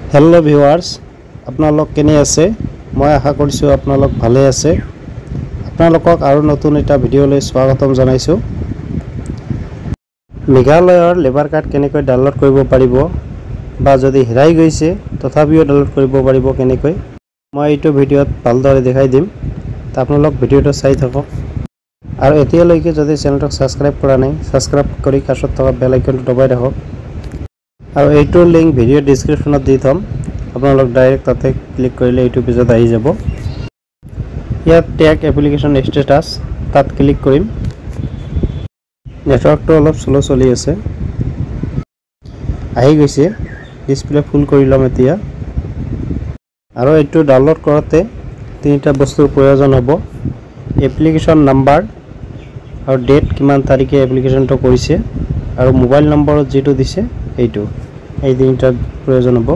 hello viewers আপোনালোক কেনে আছে মই আশা কৰিছো আপোনালোক ভালে আছে আপোনালোকক আৰু নতুন এটা ভিডিঅলৈ স্বাগতম জনাইছো মেঘালয়ৰ লেবাৰ কাৰ্ড কেনেকৈ ডাউনলোড কৰিব পাৰিব বা যদি হেৰাই গৈছে তথাপিও ডাউনলোড কৰিব পাৰিব কেনেকৈ মই এইটো ভিডিঅত ভালদৰে দেখাই দিম আপোনালোক ভিডিঅটো চাই থাকক আৰু এতিয়ালৈকে যদি চেনেলটো সাবস্ক্ৰাইব কৰা নাই সাবস্ক্ৰাইব কৰি কাষত থকা বেল আইকনটো দবাই ৰাখক আৰু এইটোৰ লিংক ভিডিও ডেসক্ৰিপশনত দি থম আপোনালোক ডাইৰেক্ট তাতে ক্লিক কৰিলে এইটো পেজত আহি যাব ইয়াত ট্যাগ এপ্লিকেশন ষ্টেটাস তাত ক্লিক কৰিম নেটৱৰ্কটো অলপ স্লো চলি আছে আহি গৈছে ডিসপ্লে ফুল কৰি লম এতিয়া আৰু এইটো ডাউনলোড কৰোতে তিনিটা বস্তুৰ প্ৰয়োজন হ'ব এপ্লিকেশন নাম্বাৰ আৰু ডেট কিমান তাৰিখে এপ্লিকেশনটো কৰিছে আৰু মোবাইল নম্বৰত যেটো দিছে এইটো এই তিনিটা প্ৰয়োজন হ'ব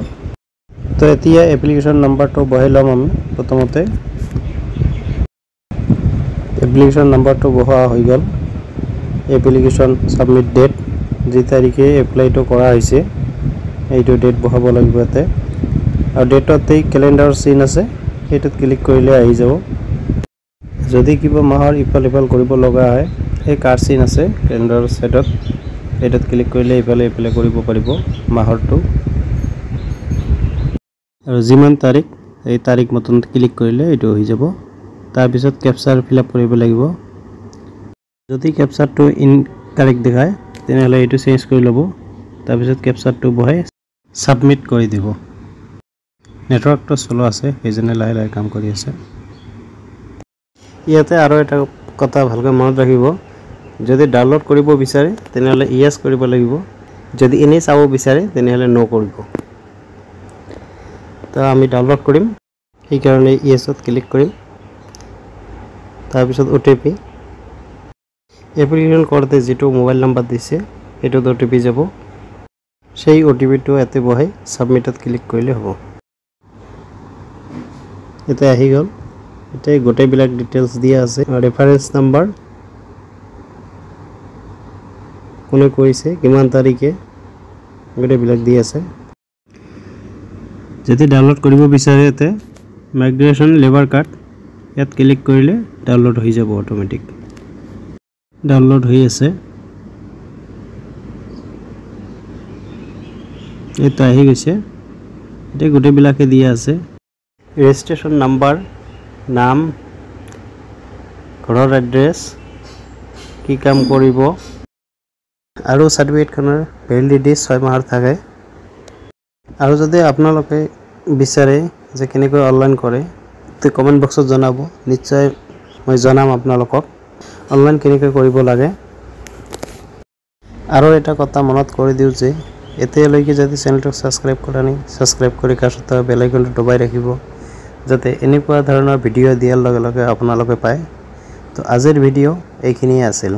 তো এতিয়া এপ্লিকেশন নাম্বাৰটো বহাই লম আমি প্ৰথমতে এপ্লিকেশন নাম্বাৰটো বহা হৈ গল এপ্লিকেশন সাবমিট ডেট যে তাৰিখে এপ্লাইটো কৰা হৈছে এইটো ডেট বহাব লাগিব এতে আৰু ডেটতে ক্যালেন্ডাৰ সিন আছে এটাত ক্লিক কৰিলে আহি যাব যদি কিবা মাহৰ ইফাল কৰিব লগা হয় এই কাৰ্ড সিন আছে ক্যালেন্ডাৰ সেটত এটাত ক্লিক কৰিলে ইফালে কৰিব পাৰিব মাহৰটো আৰু যিমান তাৰিখ এই তাৰিখ মতন ক্লিক কৰিলে এইটো হৈ যাব তাৰ পিছত ক্যাপচাৰ ফিলআপ কৰিব লাগিব যদি ক্যাপচাৰটো ইনকাৰেক্ট দেখায় তেনেহলে এইটো চেঞ্জ কৰি লব তাৰ পিছত ক্যাপচাৰটো বহাই সাবমিট কৰি দিব নেটৱৰ্কটো স্লো আছে সেইজনে লাহে লাহে কাম কৰি আছে ইয়াতে আৰু এটা কথা ভালকৈ মনত ৰাখিব যদি ডাউনলোড কৰিব বিচাৰে তেনেহলে ইয়েস কৰিব লাগিব যদি এনে চাব বিচাৰে তেনেহলে নো কৰিব তো আমি ডাউনলোড কৰিম এই কাৰণে ইয়েসত ক্লিক কৰিম তাৰ পিছত ওটিপি এপ্লিকেশন করতে যেটো মোবাইল নাম্বার দিছে এটো ওটিপি যাব সেই ওটিপিটো এতে বহাই সাবমিটত ক্লিক কৰিলে হ'ব এটা আহি গল এটা গোটেই বিলাক ডিটেইলস দিয়া আছে ৰেফাৰেন্স নাম্বাৰ কোনে কৰিছে কিমান তাৰিখে গোটেই বিলাক দি আছে যদি ডাউনলোড কৰিব বিচাৰে তে মাইগ্ৰেশন লেবাৰ কাৰ্ড ইয়াত ক্লিক কৰিলে ডাউনলোড হৈ যাব অটোমেটিক ডাউনলোড হৈ আছে এটা আহি গৈছে এটা গোটেই বিলাকে দিয়া আছে ৰেজিষ্ট্ৰেচন নাম্বাৰ নাম ঘৰৰ এড্ৰেছ কি কাম কৰিব আৰু সাৰ্টিফিকেটখনৰ ভ্যালিডিটি 6 মাহৰ থাকে আৰু যদি আপোনালোকে বিচাৰে যে কেনেকৈ অনলাইন কৰে তে কমেন্ট বক্সত জনাব নিশ্চয় মই জনাম আপোনালোকক অনলাইন কেনেকৈ কৰিব লাগে আৰু এটা কথা মনত কৰি দিও যে এতিয়ালৈকে যদি চেনেলটো সাবস্ক্ৰাইব কৰা নাই সাবস্ক্ৰাইব কৰি কাষত থকা বেল আইকনটো দবাই ৰাখিব যাতে এনেকুৱা ধৰণৰ ভিডিও দিয়াৰ লগে লগে আপোনালোকে পায় তো আজিৰ ভিডিও এইখিনিয়ে আছিল